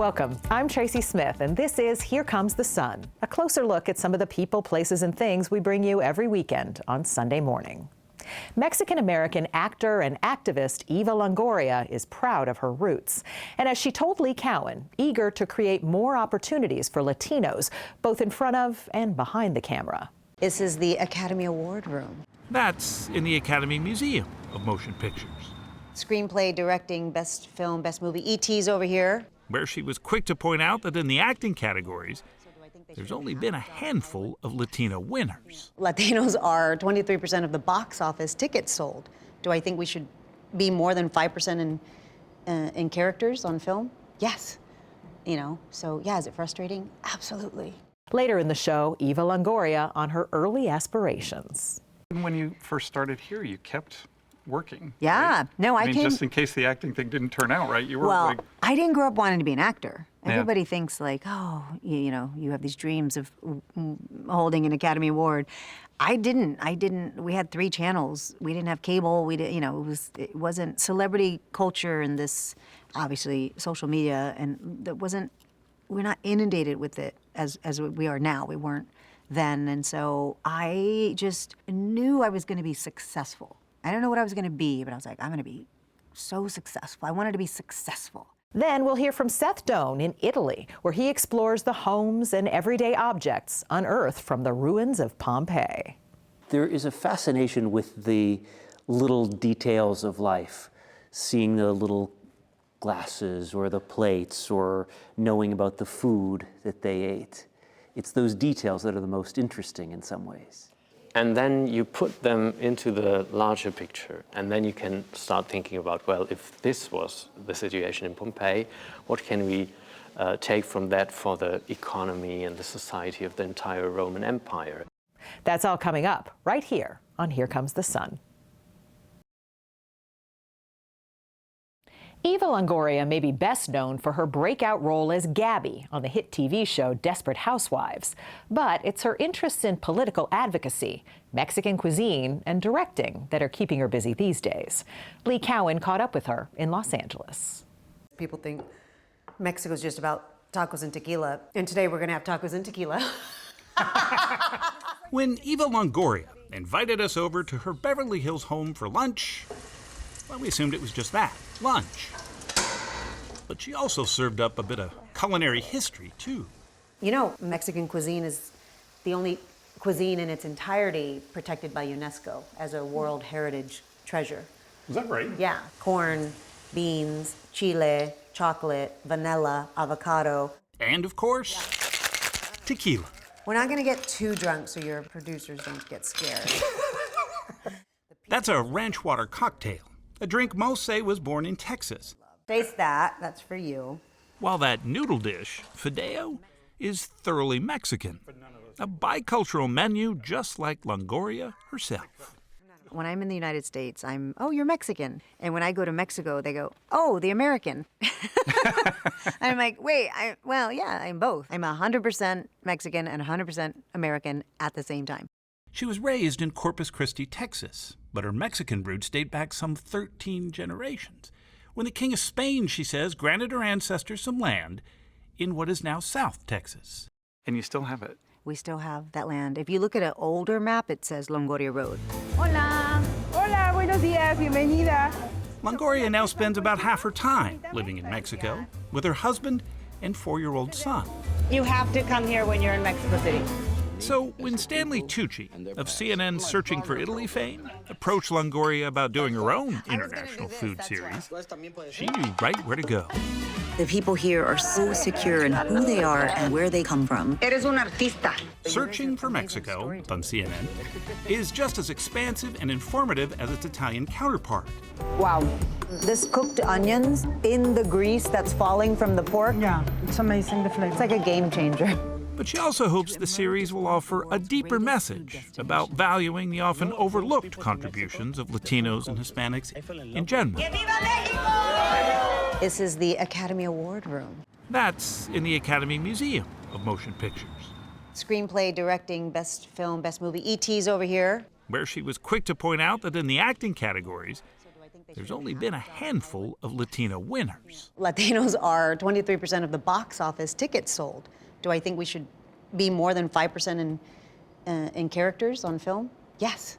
Welcome. I'm Tracy Smith, and this is Here Comes the Sun, a closer look at some of the people, places, and things we bring you every weekend on Sunday morning. Mexican-American actor and activist Eva Longoria is proud of her roots. And as she told Lee Cowan, eager to create more opportunities for Latinos, both in front of and behind the camera. This is the Academy Award room. That's in the Academy Museum of Motion Pictures. Screenplay, directing, best film, best movie. E.T.'s over here. Where she was quick to point out that in the acting categories, there's only been a handful of Latino winners. Latinos are 23% of the box office tickets sold. Do I think we should be more than 5% in characters on film? Yes. You know, so yeah, is it frustrating? Absolutely. Later in the show, Eva Longoria on her early aspirations. When you first started here, you kept working. Yeah. Right? No, I mean, came... just in case the acting thing didn't turn out right, you were Well, like... I didn't grow up wanting to be an actor. Yeah. Everybody thinks like, oh, you know, you have these dreams of holding an Academy Award. I didn't. We had 3 channels. We didn't have cable. We didn't, you know, it wasn't celebrity culture and this, obviously, social media, and we're not inundated with it as we are now. We weren't then, and so I just knew I was going to be successful. I don't know what I was going to be, but I was like, I'm going to be so successful. I wanted to be successful. Then we'll hear from Seth Doane in Italy, where he explores the homes and everyday objects unearthed from the ruins of Pompeii. There is a fascination with the little details of life, seeing the little glasses or the plates or knowing about the food that they ate. It's those details that are the most interesting in some ways. And then you put them into the larger picture, and then you can start thinking about, well, if this was the situation in Pompeii, what can we take from that for the economy and the society of the entire Roman Empire? That's all coming up right here on Here Comes the Sun. Eva Longoria may be best known for her breakout role as Gabby on the hit TV show Desperate Housewives. But it's her interests in political advocacy, Mexican cuisine, and directing that are keeping her busy these days. Lee Cowan caught up with her in Los Angeles. People think Mexico's just about tacos and tequila, and today we're going to have tacos and tequila. When Eva Longoria invited us over to her Beverly Hills home for lunch, well, we assumed it was just that, lunch. But she also served up a bit of culinary history, too. You know, Mexican cuisine is the only cuisine in its entirety protected by UNESCO as a World Heritage Treasure. Is that right? Yeah. Corn, beans, chile, chocolate, vanilla, avocado. And, of course, tequila. We're not going to get too drunk so your producers don't get scared. That's a ranch water cocktail, a drink most say was born in Texas. Taste that. That's for you. While that noodle dish, fideo, is thoroughly Mexican. A bicultural menu just like Longoria herself. When I'm in the United States, oh, you're Mexican. And when I go to Mexico, they go, oh, the American. I'm like, wait, yeah, I'm both. I'm 100% Mexican and 100% American at the same time. She was raised in Corpus Christi, Texas, but her Mexican roots date back some 13 generations, when the King of Spain, she says, granted her ancestors some land in what is now South Texas. And you still have it? We still have that land. If you look at an older map, it says Longoria Road. Hola. Hola, buenos días, bienvenida. Longoria now spends about half her time living in Mexico with her husband and 4-year-old son. You have to come here when you're in Mexico City. So when Stanley Tucci of CNN's Searching for Italy fame approached Longoria about doing her own international food series, she knew right where to go. The people here are so secure in who they are and where they come from. Eres un artista. Searching for Mexico on CNN is just as expansive and informative as its Italian counterpart. Wow. This cooked onions in the grease that's falling from the pork. Yeah, it's amazing, the flavor. It's like a game changer. But she also hopes the series will offer a deeper message about valuing the often overlooked contributions of Latinos and Hispanics in general. This is the Academy Award room. That's in the Academy Museum of Motion Pictures. Screenplay, directing, best film, best movie. E.T.'s over here. Where she was quick to point out that in the acting categories, there's only been a handful of Latino winners. Latinos are 23% of the box office tickets sold. Do I think we should be more than 5% in characters on film? Yes.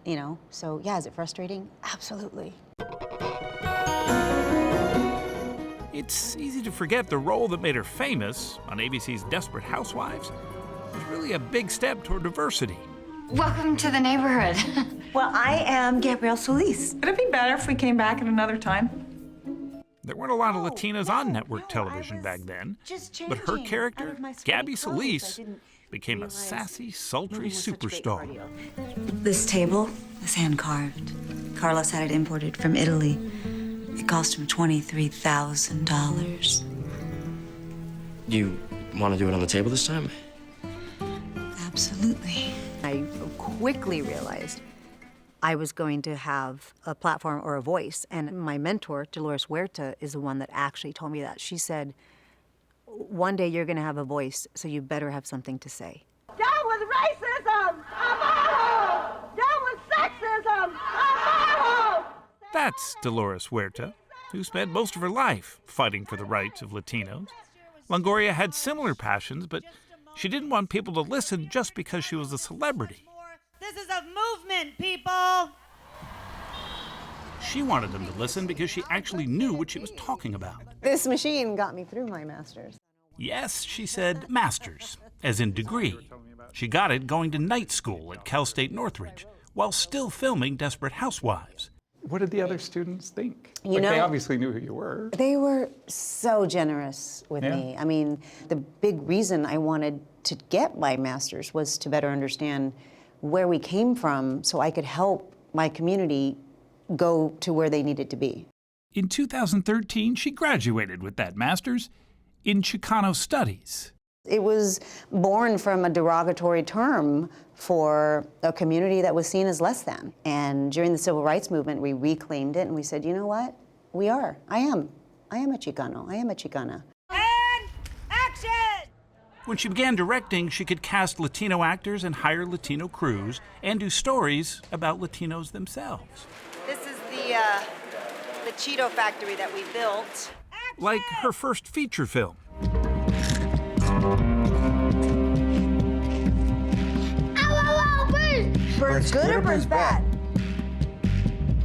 You know, so yeah, is it frustrating? Absolutely. It's easy to forget the role that made her famous on ABC's Desperate Housewives was really a big step toward diversity. Welcome to the neighborhood. Well, I am Gabrielle Solis. Would it be better if we came back at another time? There weren't a lot of Latinas on network television back then, but her character, Gabby Solis, became a sassy, sultry superstar. This table is hand-carved. Carlos had it imported from Italy. It cost him $23,000. You want to do it on the table this time? Absolutely. I quickly realized I was going to have a platform or a voice. And my mentor, Dolores Huerta, is the one that actually told me that. She said, one day you're going to have a voice, so you better have something to say. Down with racism! Abajo! Down with sexism! Abajo! That's Dolores Huerta, who spent most of her life fighting for the rights of Latinos. Longoria had similar passions, but she didn't want people to listen just because she was a celebrity. This is a movement, people! She wanted them to listen because she actually knew what she was talking about. This machine got me through my master's. Yes, she said master's, as in degree. She got it going to night school at Cal State Northridge while still filming Desperate Housewives. What did the other students think? You know, they obviously knew who you were. They were so generous with me. I mean, the big reason I wanted to get my master's was to better understand where we came from so I could help my community go to where they needed to be. In 2013, she graduated with that master's in Chicano Studies. It was born from a derogatory term for a community that was seen as less than. And during the civil rights movement, we reclaimed it and we said, you know what? We are. I am a Chicano. I am a Chicana. And action! When she began directing, she could cast Latino actors and hire Latino crews and do stories about Latinos themselves. This is the Cheeto factory that we built. Like her first feature film. Burns good or burns bad?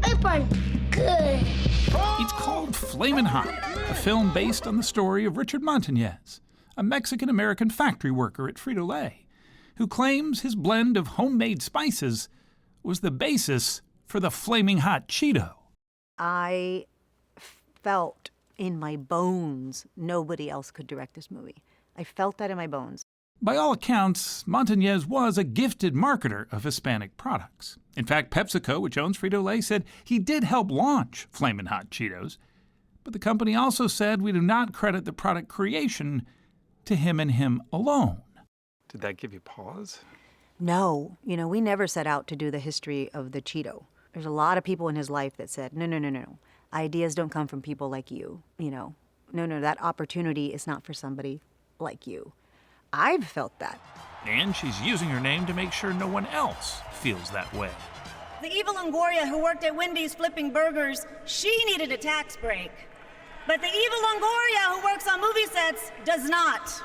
It burns good. It's called Flamin' Hot, a film based on the story of Richard Montañez, a Mexican-American factory worker at Frito-Lay, who claims his blend of homemade spices was the basis for the Flaming Hot Cheeto. I felt in my bones nobody else could direct this movie. I felt that in my bones. By all accounts, Montañez was a gifted marketer of Hispanic products. In fact, PepsiCo, which owns Frito-Lay, said he did help launch Flamin' Hot Cheetos. But the company also said we do not credit the product creation to him and him alone. Did that give you pause? No, you know, we never set out to do the history of the Cheeto. There's a lot of people in his life that said, no. Ideas don't come from people like you, you know. No, that opportunity is not for somebody like you. I've felt that. And she's using her name to make sure no one else feels that way. The Eva Longoria who worked at Wendy's flipping burgers, she needed a tax break. But the Eva Longoria who works on movie sets does not.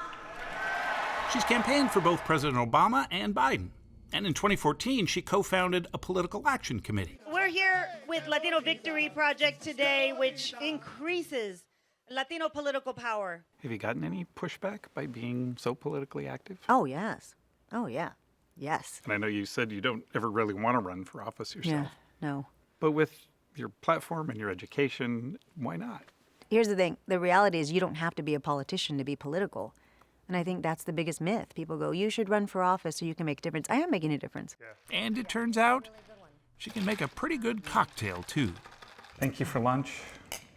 She's campaigned for both President Obama and Biden. And in 2014, she co-founded a political action committee. We're here with Latino Victory Project today, which increases Latino political power. Have you gotten any pushback by being so politically active? Oh, yes. Oh, yeah. Yes. And I know you said you don't ever really want to run for office yourself. Yeah, no. But with your platform and your education, why not? Here's the thing. The reality is you don't have to be a politician to be political. And I think that's the biggest myth. People go, you should run for office so you can make a difference. I am making a difference. And it turns out she can make a pretty good cocktail, too. Thank you for lunch.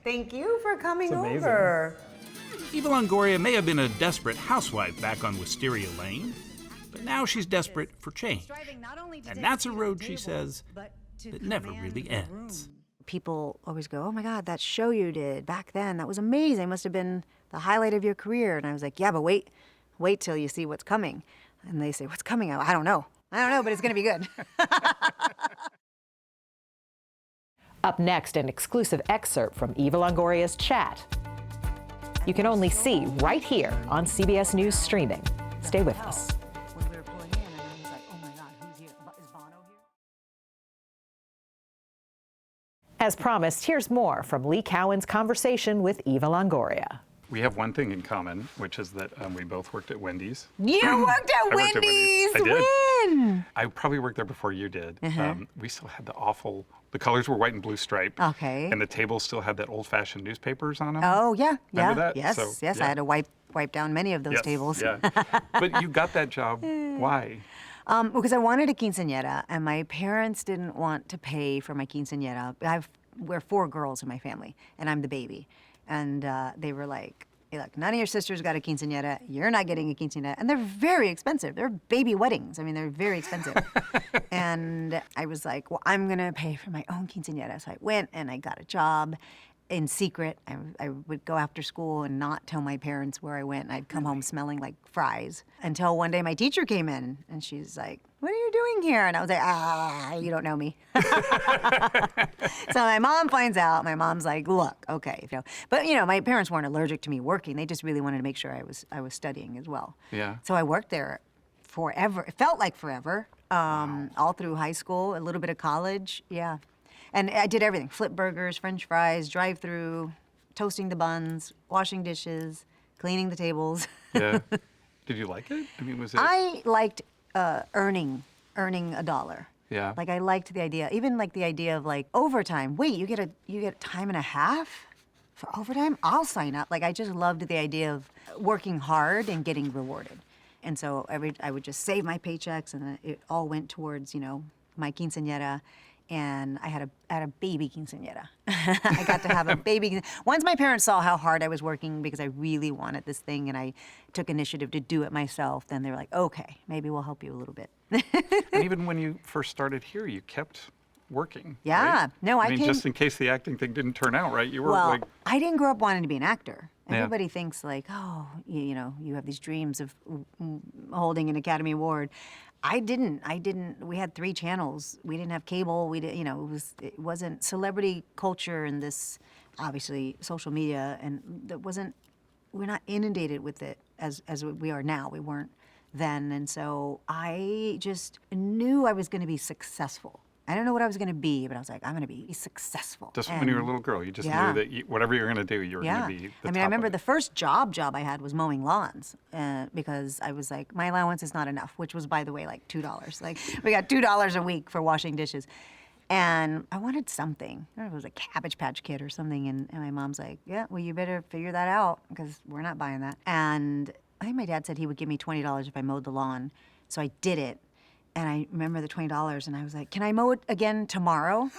Thank you for coming It's amazing. over. Eva Longoria may have been a desperate housewife back on Wisteria Lane, but now she's desperate for change. And that's a road, she says, that never really ends. People always go, oh my God, that show you did back then, that was amazing. Must have been the highlight of your career. And I was like, yeah, but wait till you see what's coming. And they say, what's coming? I don't know, but it's going to be good. Up next, an exclusive excerpt from Eva Longoria's chat. You can only see right here on CBS News Streaming. Stay with us. When we were pulling in, and I was like, oh my God, who's here? Is Bono here? As promised, here's more from Lee Cowan's conversation with Eva Longoria. We have one thing in common, which is that we both worked at Wendy's. You worked at I worked at Wendy's. I did. When? I probably worked there before you did. We still had the colors were white and blue striped. Okay. And the tables still had that old-fashioned newspapers on them. Oh yeah, Remember yeah, that? yes, So, yes. yeah. I had to wipe down many of those tables. Yeah. But you got that job. Why? Because I wanted a quinceañera, and my parents didn't want to pay for my quinceañera. We're 4 girls in my family, and I'm the baby. And they were like, hey, look, none of your sisters got a quinceañera. You're not getting a quinceañera. And they're very expensive. They're baby weddings. I mean, they're very expensive. And I was like, well, I'm going to pay for my own quinceañera. So I went, and I got a job in secret. I would go after school and not tell my parents where I went. And I'd come home smelling like fries until one day my teacher came in, and she's like, what are you doing here? And I was like, you don't know me. So my mom finds out. My mom's like, look, okay. But, my parents weren't allergic to me working. They just really wanted to make sure I was studying as well. Yeah. So I worked there forever. It felt like forever, all through high school, a little bit of college. Yeah. And I did everything: flip burgers, French fries, drive-through, toasting the buns, washing dishes, cleaning the tables. Yeah. Did you like it? I mean, was it? I liked earning $1. Yeah. Like I liked the idea, even like the idea of like overtime. Wait, you get time and a half for overtime? I'll sign up. Like I just loved the idea of working hard and getting rewarded. And so I would just save my paychecks, and it all went towards my quinceañera. And I had a baby quinceañera. I got to have a baby. Once my parents saw how hard I was working because I really wanted this thing, and I took initiative to do it myself, then they were like, okay, maybe we'll help you a little bit. And even when you first started here, you kept working. Yeah. Right? No, I mean, came- just in case the acting thing didn't turn out right, you were Well, like. I didn't grow up wanting to be an actor. Yeah. Everybody thinks like, oh, you have these dreams of holding an Academy Award. I didn't. We had 3 channels. We didn't have cable. We didn't. It wasn't celebrity culture and this, obviously, social media, and we're not inundated with it as we are now. We weren't then, and so I just knew I was going to be successful. I don't know what I was going to be, but I was like, I'm going to be successful. Just when you were a little girl, you just knew that whatever you were going to do, you were going to be the top I remember of the it. first job I had was mowing lawns because I was like, my allowance is not enough, which was, by the way, like $2. Like, we got $2 a week for washing dishes. And I wanted something. I don't know if it was a Cabbage Patch Kid or something. And my mom's like, yeah, well, you better figure that out because we're not buying that. And I think my dad said he would give me $20 if I mowed the lawn. So I did it. And I remember the $20, and I was like, can I mow it again tomorrow?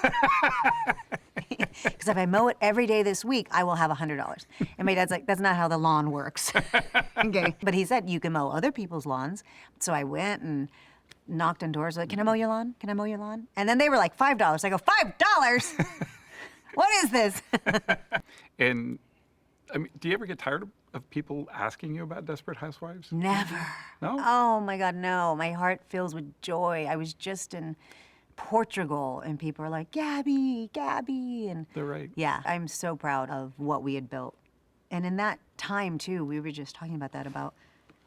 Because if I mow it every day this week, I will have $100. And my dad's like, that's not how the lawn works. Okay. But he said, you can mow other people's lawns. So I went and knocked on doors, like, can I mow your lawn? Can I mow your lawn? And then they were like, $5. I go, $5? What is this? And I mean, do you ever get tired of people asking you about Desperate Housewives? Never. No? Oh my God, no. My heart fills with joy. I was just in Portugal, and people are like, Gabby, and They're right. yeah, I'm so proud of what we had built. And in that time too, we were just talking about that,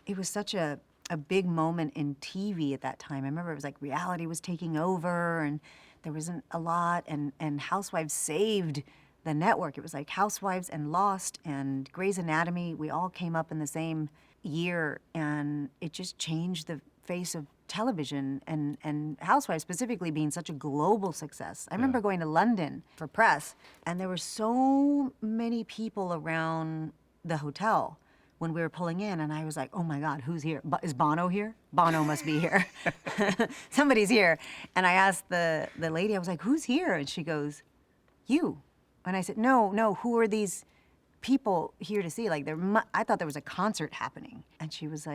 it was such a big moment in TV at that time. I remember it was like reality was taking over, and there wasn't a lot, and Housewives saved the network. It was like Housewives and Lost and Grey's Anatomy. We all came up in the same year, and it just changed the face of television, and Housewives specifically being such a global success. I remember going to London for press, and there were so many people around the hotel when we were pulling in, and I was like, oh my God, who's here? Is Bono here? Bono must be here. Somebody's here. And I asked the lady, I was like, who's here? And she goes, you. And I said, no, who are these people here to see? Like, I thought there was a concert happening. And she was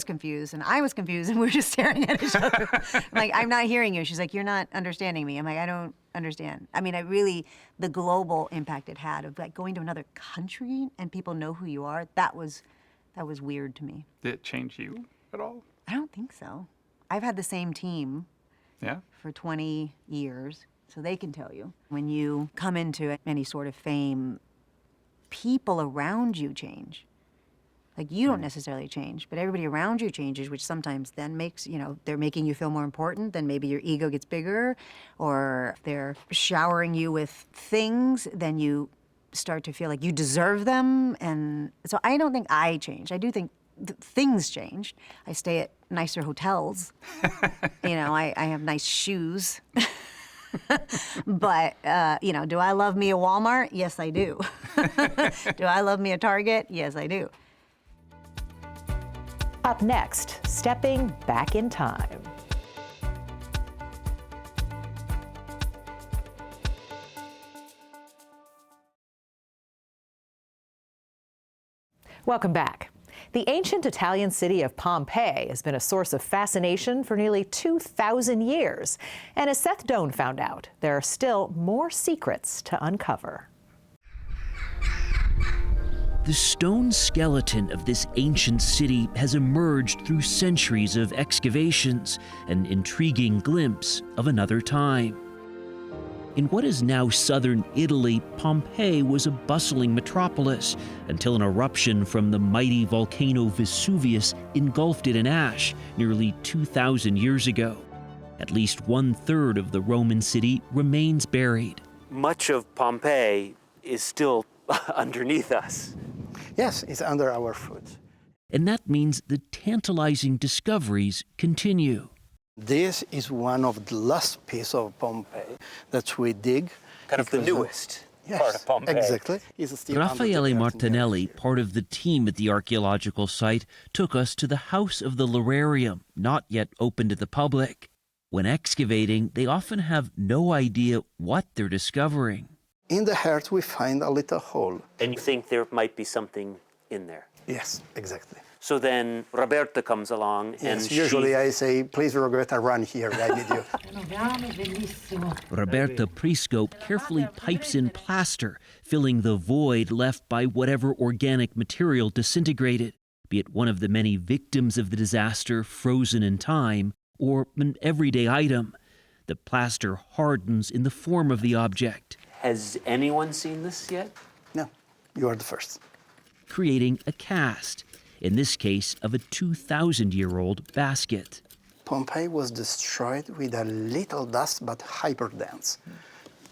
confused, and I was confused, and we were just staring at each other. I'm like, I'm not hearing you. She's like, you're not understanding me. I'm like, I don't understand. I mean, the global impact it had of like going to another country and people know who you are, that was weird to me. Did it change you at all? I don't think so. I've had the same team Yeah. for 20 years. so they can tell you. When you come into any sort of fame, people around you change. Like, you don't necessarily change, but everybody around you changes, which sometimes then makes, they're making you feel more important, then maybe your ego gets bigger, or if they're showering you with things, then you start to feel like you deserve them. And so I don't think I changed. I do think things changed. I stay at nicer hotels. I have nice shoes. But, do I love me a Walmart? Yes, I do. Do I love me a Target? Yes, I do. Up next, stepping back in time. Welcome back. The ancient Italian city of Pompeii has been a source of fascination for nearly 2,000 years. And as Seth Doane found out, there are still more secrets to uncover. The stone skeleton of this ancient city has emerged through centuries of excavations, an intriguing glimpse of another time. In what is now southern Italy, Pompeii was a bustling metropolis until an eruption from the mighty volcano Vesuvius engulfed it in ash nearly 2,000 years ago. At least 1/3 of the Roman city remains buried. Much of Pompeii is still underneath us. Yes, it's under our foot. And that means the tantalizing discoveries continue. This is one of the last pieces of Pompeii that we dig. Kind of the newest part of Pompeii. Exactly. Raffaele Martinelli, part of the team at the archaeological site, took us to the House of the Lararium, not yet open to the public. When excavating, they often have no idea what they're discovering. In the heart, we find a little hole. And you think there might be something in there? Yes, exactly. So then Roberta comes along and usually I say, please, Roberta, run here, I need you. Roberta Prisco carefully pipes in plaster, filling the void left by whatever organic material disintegrated, be it one of the many victims of the disaster frozen in time, or an everyday item. The plaster hardens in the form of the object. Has anyone seen this yet? No, you are the first. Creating a cast, in this case of a 2,000-year-old basket. Pompeii was destroyed with a little dust, but hyperdense,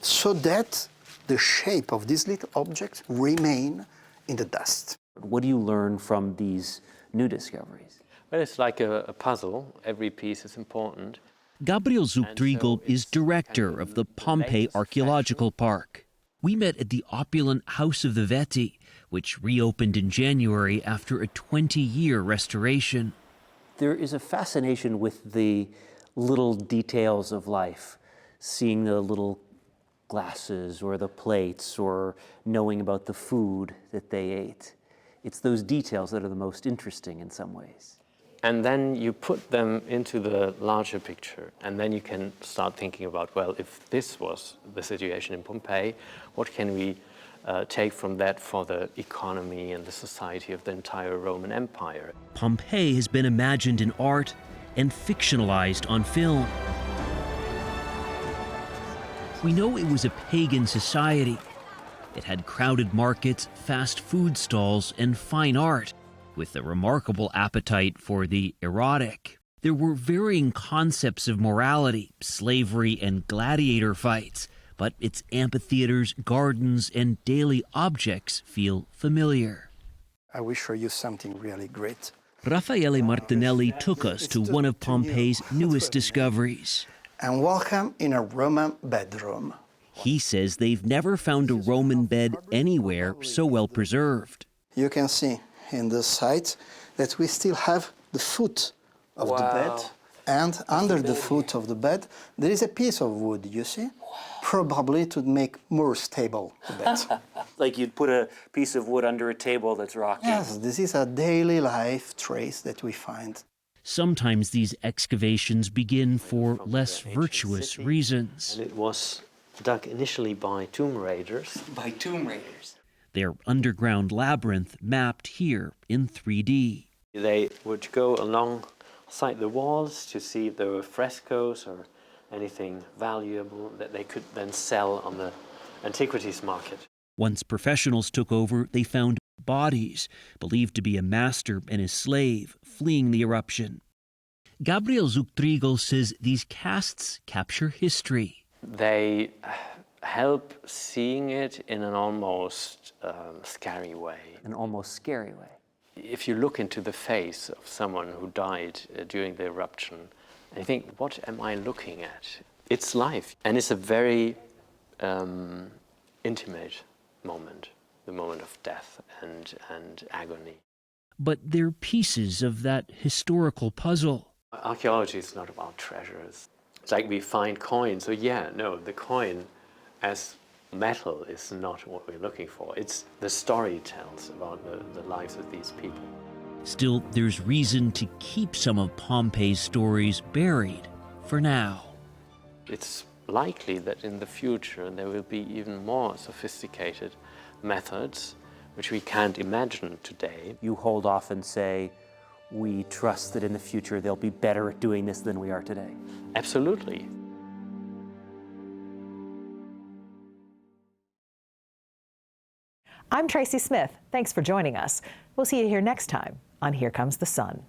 so that the shape of this little object remain in the dust. What do you learn from these new discoveries? Well, it's like a puzzle. Every piece is important. Gabriel Zuchtriegel is director of the Pompeii Archaeological Park. We met at the opulent House of the Veti, which reopened in January after a 20-year restoration. There is a fascination with the little details of life, seeing the little glasses or the plates or knowing about the food that they ate. It's those details that are the most interesting in some ways. And then you put them into the larger picture, and then you can start thinking about, well, if this was the situation in Pompeii, what can we take from that for the economy and the society of the entire Roman Empire? Pompeii has been imagined in art and fictionalized on film. We know it was a pagan society. It had crowded markets, fast food stalls, and fine art, with a remarkable appetite for the erotic. There were varying concepts of morality, slavery, and gladiator fights, but its amphitheaters, gardens, and daily objects feel familiar. I will show you something really great. Raffaele Martinelli took us to one of Pompeii's newest discoveries. And welcome in a Roman bedroom. He says they've never found a Roman bed anywhere so well preserved. You can see in the site that we still have the foot of the bed. And under the foot of the bed, there is a piece of wood, you see? Probably to make more stable the bed. Like you'd put a piece of wood under a table that's rocking. Yes, this is a daily life trace that we find. Sometimes these excavations begin for less virtuous reasons. And it was dug initially by tomb raiders. By tomb raiders. Their underground labyrinth mapped here in 3D. They would go alongside the walls to see if there were frescoes or anything valuable that they could then sell on the antiquities market. Once professionals took over, they found bodies, believed to be a master and his slave, fleeing the eruption. Gabriel Zuchtriegel says these casts capture history. They help seeing it in an almost scary way. An almost scary way. If you look into the face of someone who died during the eruption, and you think, what am I looking at? It's life, and it's a very intimate moment, the moment of death and agony. But they're pieces of that historical puzzle. Archaeology is not about treasures. It's like we find coins, so the coin as metal is not what we're looking for. It's the story it tells about the lives of these people. Still, there's reason to keep some of Pompeii's stories buried for now. It's likely that in the future there will be even more sophisticated methods which we can't imagine today. You hold off and say, we trust that in the future they'll be better at doing this than we are today. Absolutely. I'm Tracy Smith. Thanks for joining us. We'll see you here next time on Here Comes the Sun.